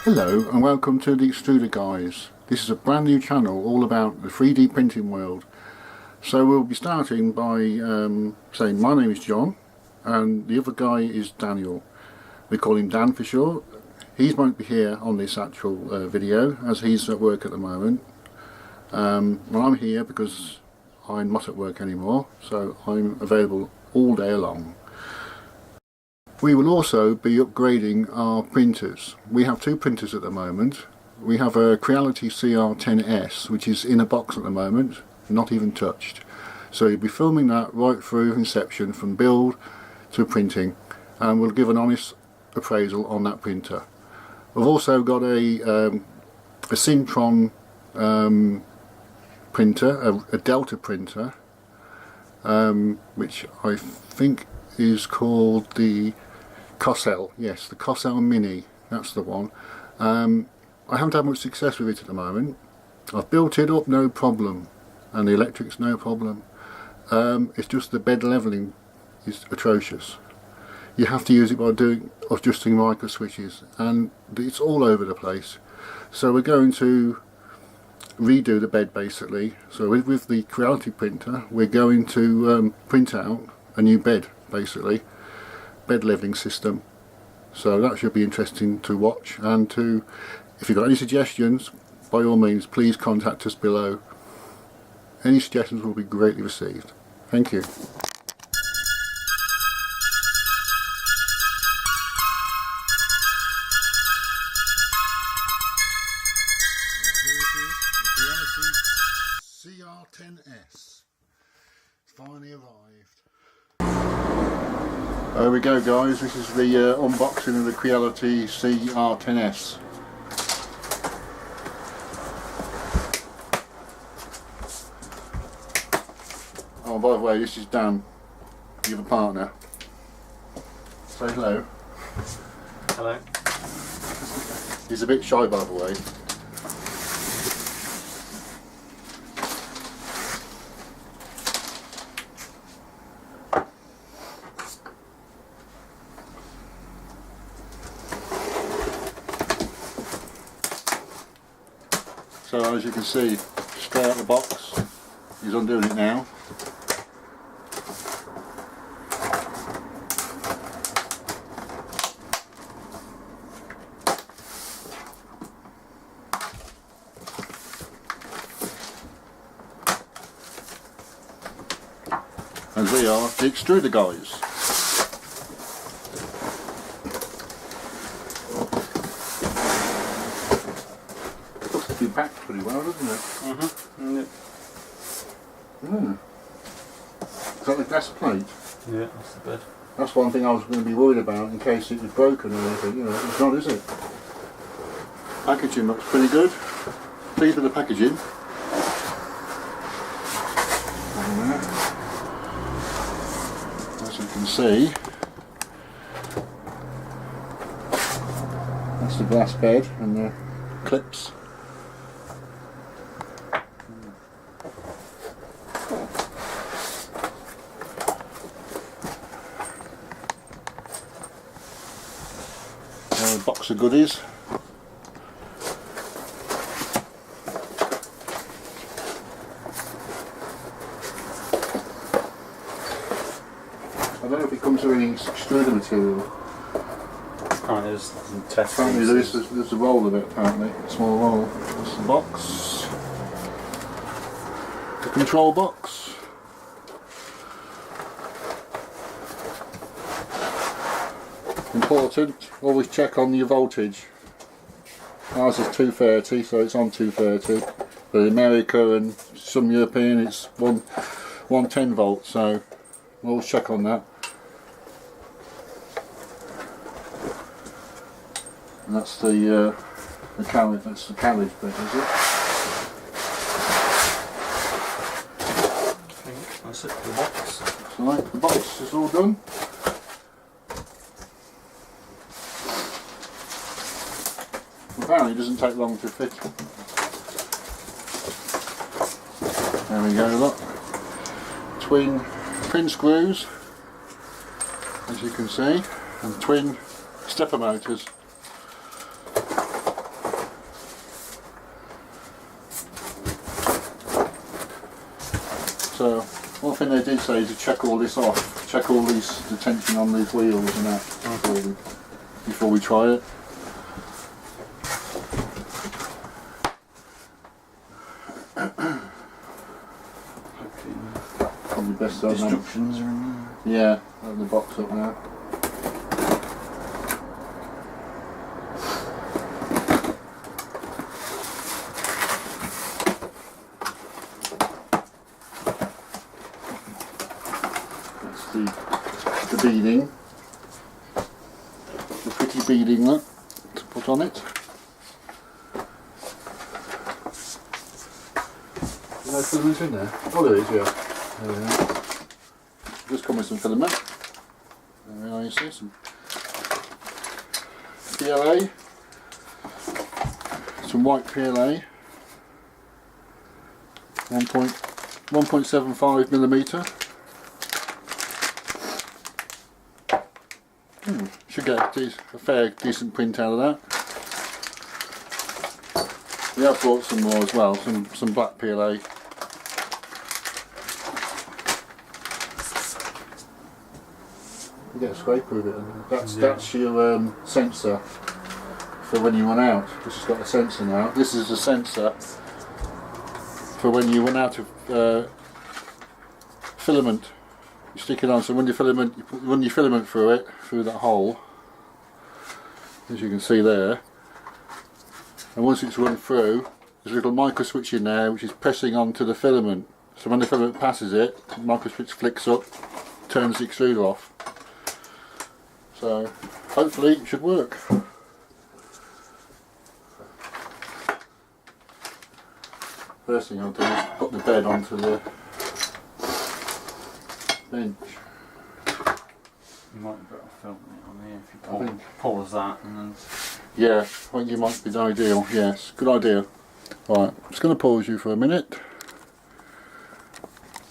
Hello and welcome to the Extruder Guys. This is a brand new channel all about the 3D printing world. So we'll be starting by saying my name is John and the other guy is Daniel. We call him Dan for short. He won't be here on this actual video as he's at work at the moment. Well, I'm here because I'm not at work anymore, so I'm available all day long. We will also be upgrading our printers. We have two printers at the moment. We have a Creality CR10S which is in a box at the moment, not even touched. So you'll be filming that right through inception from build to printing, and we'll give an honest appraisal on that printer. We've also got a Syntron printer, a Delta printer, which I think is called the Cosel. Yes, the Cosel Mini, that's the one. I haven't had much success with it at the moment. I've built it up no problem and the electrics no problem. It's just the bed levelling is atrocious. You have to use it by adjusting micro switches and it's all over the place. So we're going to redo the bed basically. So with the Creality printer we're going to print out a new bed basically. Bed levelling system, so that should be interesting to watch, and if you've got any suggestions, by all means please contact us below. Any suggestions will be greatly received. Thank you. Here it is, the Creality CR10S. It's finally arrived. There we go guys, this is the unboxing of the Creality CR10S. Oh, by the way, this is Dan, the other partner. Say hello. Hello. He's a bit shy by the way. So as you can see, straight out of the box, he's undoing it now. And we are the Extruder Guys. It's packed pretty well, doesn't it? Mm-hmm. Yeah. Is that the glass plate? Yeah, that's the bed. That's one thing I was going to be worried about in case it was broken or anything. You know, it's not, is it? Packaging looks pretty good. Pleased with the packaging. As you can see, that's the glass bed and the clips. A box of goodies. I don't know if it comes with any extruder material. Apparently there's some test. Apparently there's a roll of it, apparently. A small roll. That's the box. The control box. Important, always check on your voltage. Ours is 230, so it's on 230. But in America and some European it's 110 volts, so always check on that. And that's the carriage. That's the carriage bit, is it? I think that's it for the box. So right, the box is all done. Apparently it doesn't take long to fit. There we go, look. Twin pin screws, as you can see, and twin stepper motors. So one thing they did say is to check all this off, check all the tension on these wheels and that before we try it. Probably best to instructions are in there. Yeah, open the box up now. That's the beading. The pretty beading that to put on it. No filament in there? Oh, there is, yeah. There we are. Just come with some filament. There we are, you see some PLA. Some white PLA. 1.75 millimetre. Should get a fair decent print out of that. We have bought some more as well, some black PLA. You get a scraper with it, and that's your sensor for when you run out. This has got a sensor now. This is a sensor for when you run out of filament. You stick it on, so when you run your filament through it, through that hole, as you can see there, and once it's run through, there's a little micro switch in there which is pressing onto the filament. So when the filament passes it, the micro switch flicks up, turns the extruder off. So hopefully it should work. First thing I'll do is put the bed onto the bench. You might be better filming it on here if you pause that and then... Yeah, I think it might be ideal, yes, good idea. Right, I'm just going to pause you for a minute.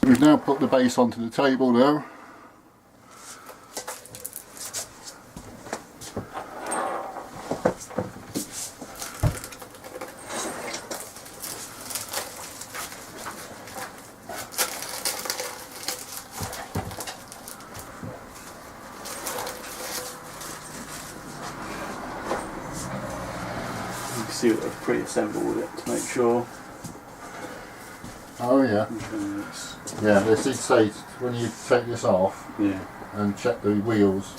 We've now put the base onto the table now. See what I've pre-assembled it to make sure. Oh yeah. Yeah, they did say when you take this off and check the wheels.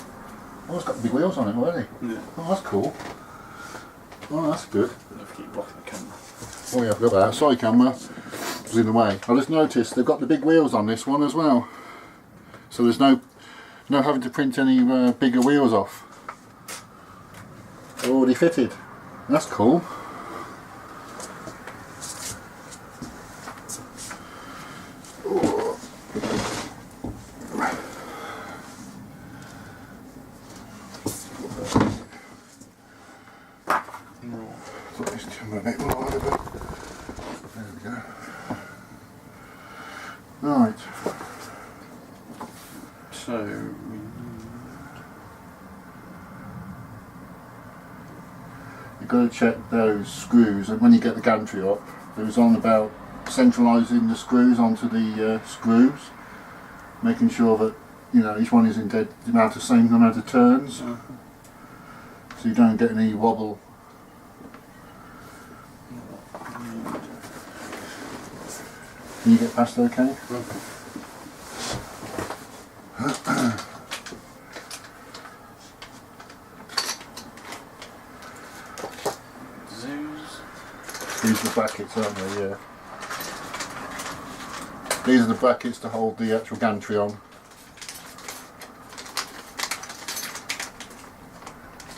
Oh, it's got big wheels on it already. Yeah. Oh, that's cool. Oh, that's good. I'll have to keep blocking the camera. Oh yeah, I've got that. Sorry camera, it was in the way. I just noticed they've got the big wheels on this one as well. So there's no having to print any bigger wheels off. They're already fitted. That's cool. Put this camera a bit wider, but there we go. Right. So you've got to check those screws, and when you get the gantry up, it was on about centralising the screws onto the screws, making sure that each one is in the same amount of turns, so you don't get any wobble. Can you get past okay? These are the brackets, aren't they? Yeah. These are the brackets to hold the actual gantry on.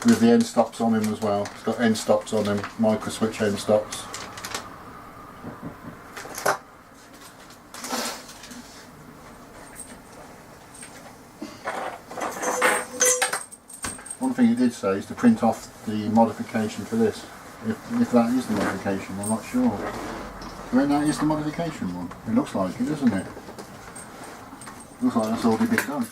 With the end stops on him as well. It's got end stops on him, micro switch end stops. One thing he did say is to print off the modification for this. If that is the modification, I'm not sure. I mean, that is the modification one. It looks like it, doesn't it? Looks like that's already been done.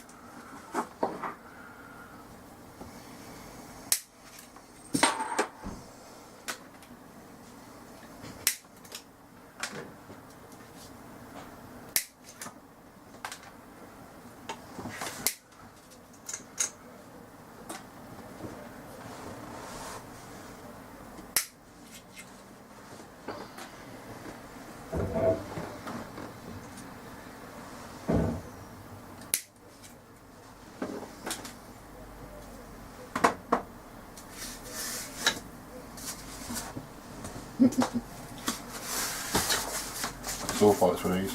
Sulfites for these.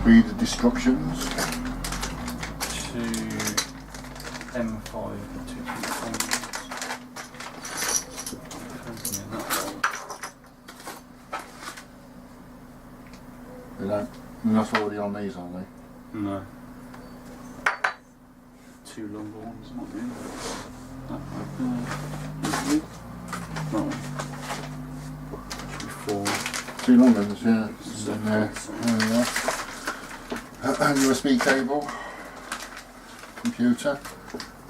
Read the destructions. 2 M5 2 They're not already on these, are they? No. 2 longer ones, not really. No. Should be 4. 2 long ones, yeah. So, In there. There we are. USB cable. Computer.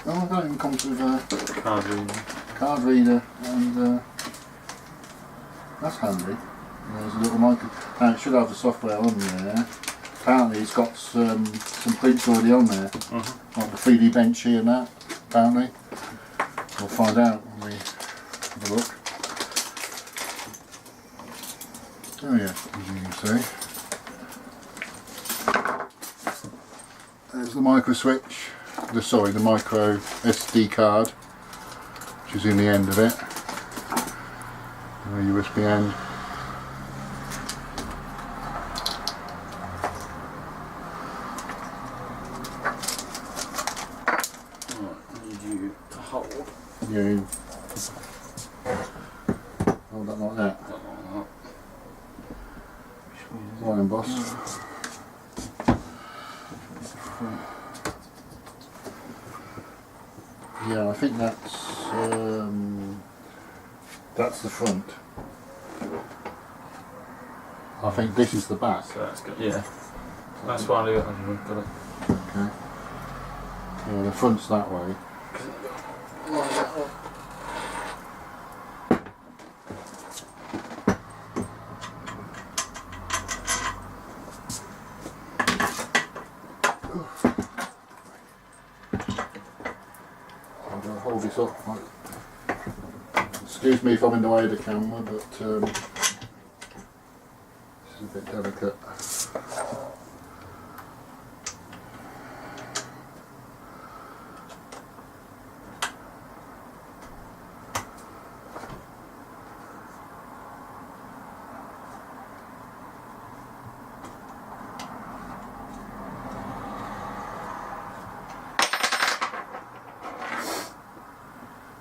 Oh, that even comes with a card reader. and that's handy. There's a little micro. Now it should have the software on there. Apparently it's got some prints already on there, like the 3D Benchy and that. Apparently, we'll find out when we have a look. Oh yeah, as you can see, there's the micro switch. The micro SD card, which is in the end of it. And a USB end. You hold that like that. Right then, boss. Yeah, I think that's the front. I think this is the back. So that's good. Yeah. That's why I do it. Got it. Okay. Yeah, the front's that way. I'm going to hold this up. Excuse me if I'm in the way of the camera, but this is a bit delicate.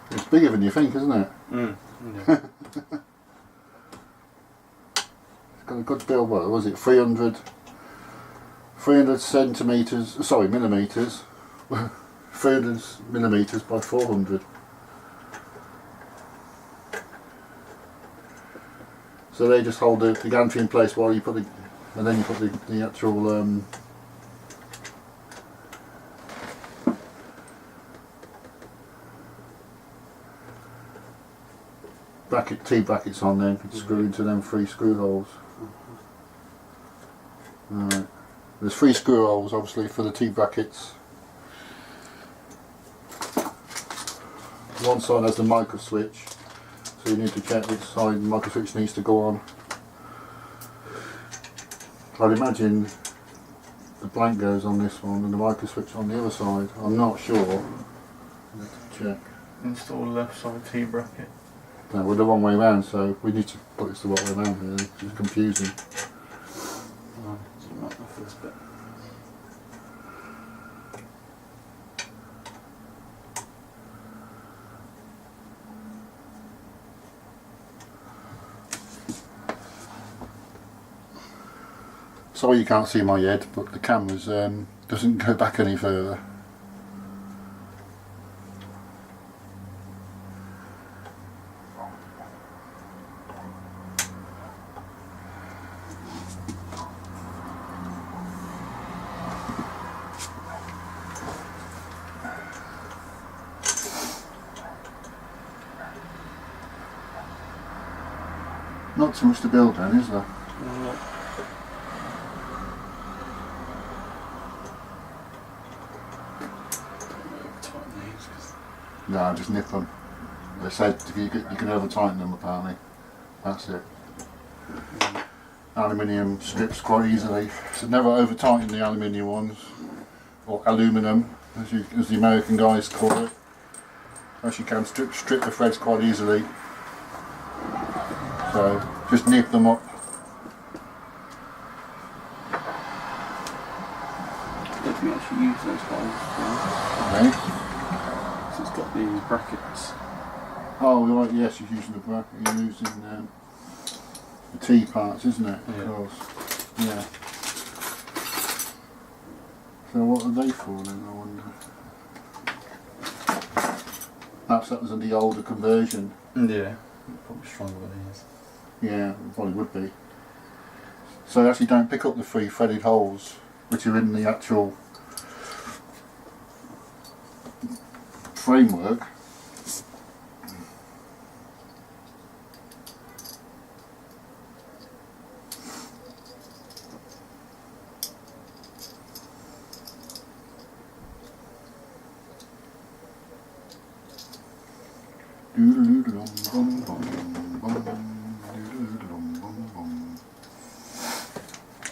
It's bigger than you think, isn't it? Yeah. It's got a good build. What was it? 300 centimeters. Sorry, millimeters. 300 millimeters by 400. So they just hold the gantry in place while you put and then you put the actual. T-brackets on there, you can screw into them 3 screw holes. Alright. There's 3 screw holes obviously for the T-brackets. One side has the micro switch, so you need to check which side the micro switch needs to go on. I'd imagine the blank goes on this one and the micro switch on the other side. I'm not sure. I have to check. Install left side T-bracket. No, we're the wrong way around, so we need to put this the right way around here. It's confusing. Zoom out the first bit. Sorry you can't see my head, but the camera's doesn't go back any further. Not too much to build then, is there? No, just nip them. They said you can over tighten them apparently. That's it. Aluminium strips quite easily. So never over tighten the aluminium ones or aluminium. as the American guys call it. As you can strip the threads quite easily. So just nip them up. I don't think we actually use those holes. Okay. So it's got the brackets. Oh right, yes, you're using the bracket. You're using the T parts, isn't it? Yeah. Of course. Yeah. So what are they for then, I wonder? Perhaps that was in the older conversion. Yeah. Probably stronger than it is. Yeah, it probably would be. So they actually don't pick up the 3 threaded holes which are in the actual framework.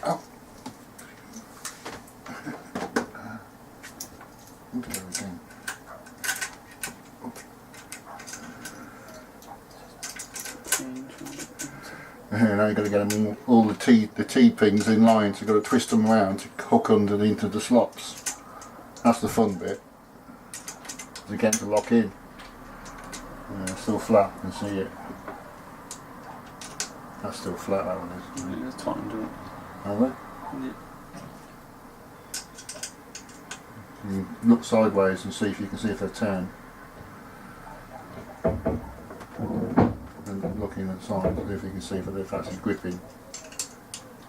Oh. Now you've got to get them all the T-pins in line, so you've got to twist them around to hook into the slots. That's the fun bit. They get to lock in. It's still flat, you can see it. That's still flat, that one is. Yeah, it's tightened to it. Are they? Yeah. You look sideways and see if you can see if they're turned. And looking at the side, see if you can see if they're actually gripping.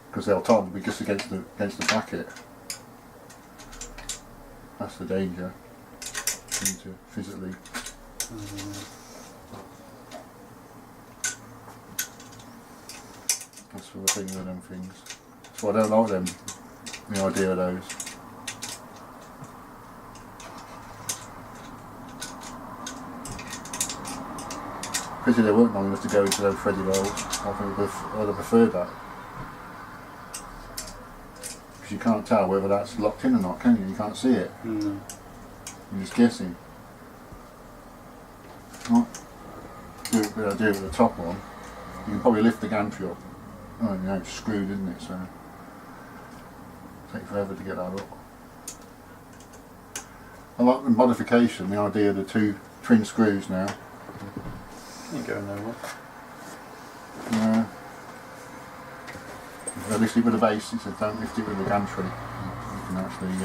Because they'll tighten be just against the bracket. That's the danger. You need to physically. That's the thing with them things. So I don't like them. The idea of those. Pity they weren't long enough to go into those threaded holes. I think I'd have preferred that. Because you can't tell whether that's locked in or not, can you? You can't see it. No. You're just guessing. Right. Do it with the top one. You can probably lift the gantry up. Oh, you know, it's screwed, isn't it? So it'll take forever to get that up. I like the modification, the idea of the 2 twin screws now. You go nowhere. Lift it with the base. He said don't lift it with the gantry. You can actually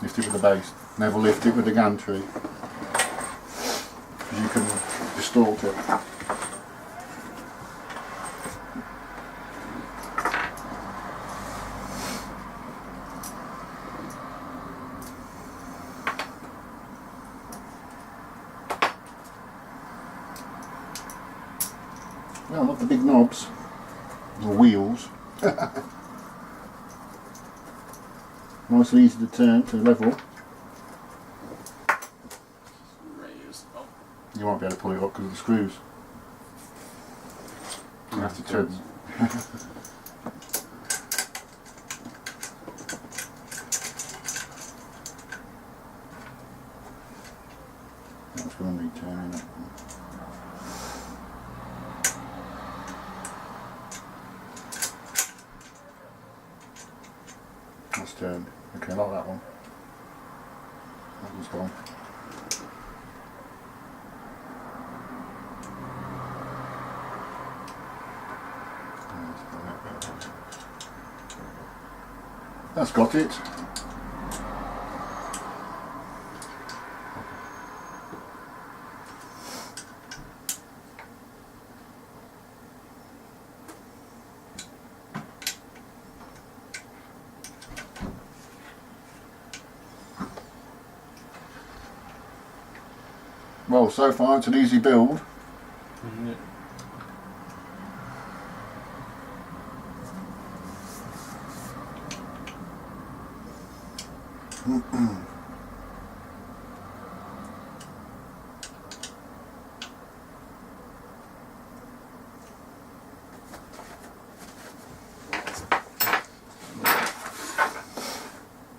lift it with the base. Never lift it with the gantry. Because you can distort it. Well, not the big knobs, or wheels. Nice and easy to turn to level. You won't be able to pull it up because of the screws. You have to turn. That's going to need turning up. That's turned. Okay, I like that one. That one's gone. That's got it. Well, so far it's an easy build.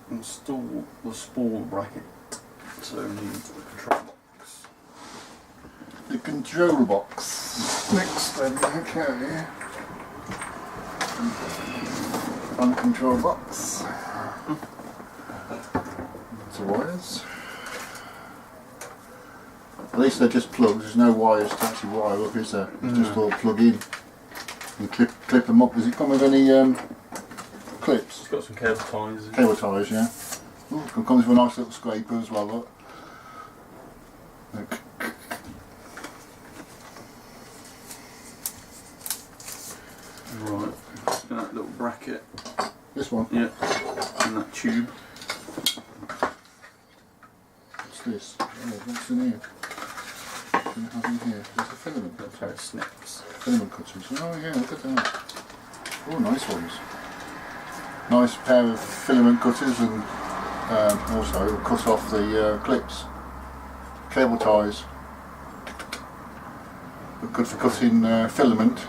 Install the spool bracket. So we need the control box. The control box. Next then, okay. One control box. Lots of wires. At least they're just plugs, there's no wires to actually wire up, is there? It's just all plug in. And clip them up. Does it come with any clips? It's got some cable ties. Cable ties, yeah. Ooh, it comes with a nice little scraper as well, look. Look. Right, and that little bracket. This one? Yeah, and that tube. What's this? Oh, what's in here? What do you have in here? There's a filament. That's how it snips. Filament cutters. Oh yeah, look at that. Oh, nice ones. Nice pair of filament cutters, and also it'll cut off the clips. Cable ties. But good for cutting filament.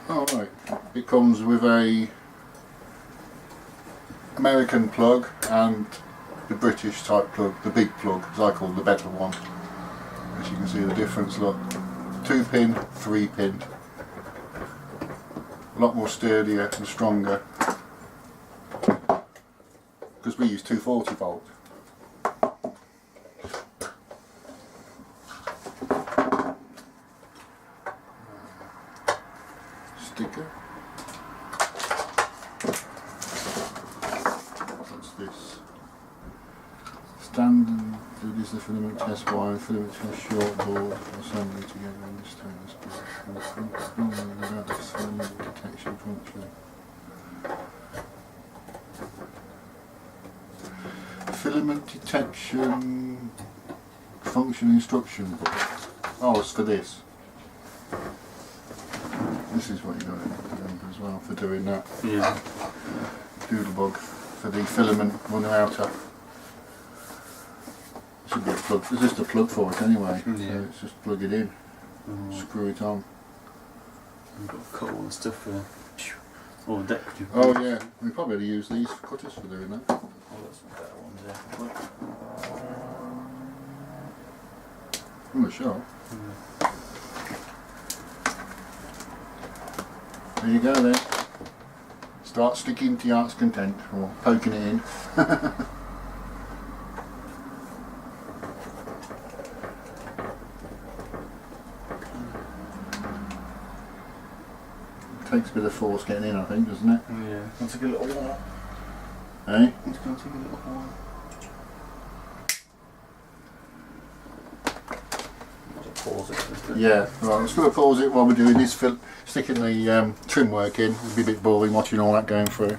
Oh right. It comes with a American plug and the British type plug, the big plug, as I call the better one. As you can see the difference, look. 2 pin, 3 pin. A lot more sturdier and stronger. Because we use 240 volt. Sticker. What's this? Standard is the filament test wire, filament test short board, assembly together in this stainless steel. Filament detection function. Filament detection function instruction book. Oh, it's for this. This is what you got to remember as well for doing that. Yeah. Doodlebug for the filament runner outer. Should be a plug. There's just a plug for it anyway. Yeah. So it's just plug it in, screw it on. We've got a couple and stuff for all the decorative. Oh yeah, we probably use these cutters for doing that. Oh, that's some better ones there. On the shelf. There you go then. Start sticking to your heart's content, or poking it in. Takes a bit of force getting in, I think, doesn't it? Yeah. I'll take a little while. Eh? It's going to take a little while. Pause it. Yeah, right, I'm just going to pause it while we're doing this, sticking the trim work in. It'll be a bit boring watching all that going through.